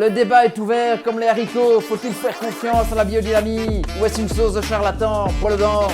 Le débat est ouvert comme les haricots. Faut-il faire confiance à la biodynamie ou est-ce une sauce de charlatan pour le dent?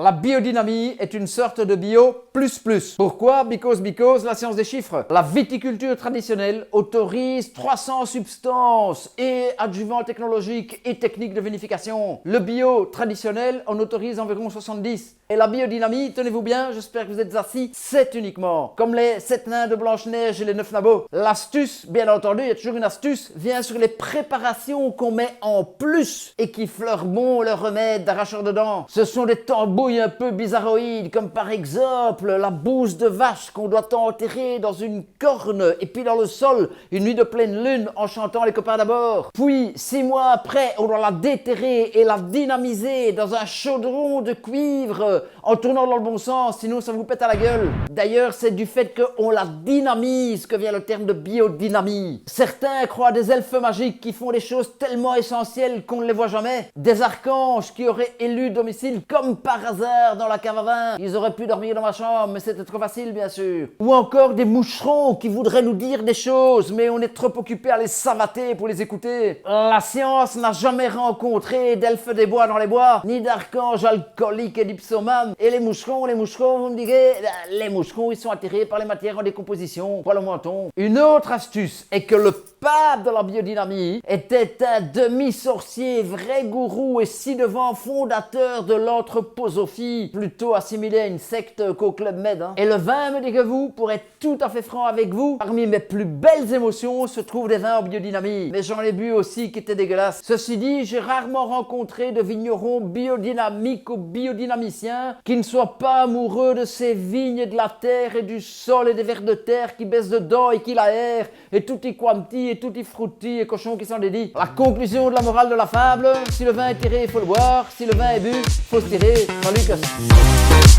La biodynamie est une sorte de bio plus. Pourquoi? Because la science des chiffres. La viticulture traditionnelle autorise 300 substances et adjuvants technologiques et techniques de vinification. Le bio traditionnel en autorise environ 70. Et la biodynamie, tenez-vous bien, j'espère que vous êtes assis, c'est uniquement comme les 7 nains de Blanche-Neige et les 9 nabots. L'astuce, bien entendu, il y a toujours une astuce, vient sur les préparations qu'on met en plus et qui fleurent bon le remède d'arracheur de dents. Ce sont des tambouilles un peu bizarroïdes, comme par exemple la bouse de vache qu'on doit enterrer dans une corne et puis dans le sol une nuit de pleine lune en chantant les copains d'abord. Puis 6 mois après, on doit la déterrer et la dynamiser dans un chaudron de cuivre en tournant dans le bon sens, sinon ça vous pète à la gueule. D'ailleurs, c'est du fait qu'on la dynamise que vient le terme de biodynamie. Certains croient à des elfes magiques qui font des choses tellement essentielles qu'on ne les voit jamais. Des archanges qui auraient élu domicile comme par hasard dans la cave à vin. Ils auraient pu dormir dans ma chambre, mais c'était trop facile bien sûr. Ou encore des moucherons qui voudraient nous dire des choses, mais on est trop occupé à les savater pour les écouter. La science n'a jamais rencontré d'elfes des bois dans les bois, ni d'archanges alcooliques et dipsomanes. Et les moucherons, vous me direz, les moucherons, ils sont attirés par les matières en décomposition, poil au menton. Une autre astuce est que le pape de la biodynamie était un demi-sorcier, vrai gourou et ci-devant fondateur de l'anthroposophie, plutôt assimilé à une secte qu'au Club Med. Et le vin, me dites-vous, pour être tout à fait franc avec vous, parmi mes plus belles émotions se trouvent des vins en biodynamie. Mais j'en ai bu aussi qui étaient dégueulasses. Ceci dit, j'ai rarement rencontré de vignerons biodynamiques ou biodynamiciens qui ne soient pas amoureux de ces vignes et de la terre et du sol et des vers de terre qui baissent dedans et qui l'aèrent et tutti quanti et tutti frutti et cochons qui s'en dédient. La conclusion de la morale de la fable, si le vin est tiré, il faut le boire, si le vin est bu, il faut se tirer. Salut,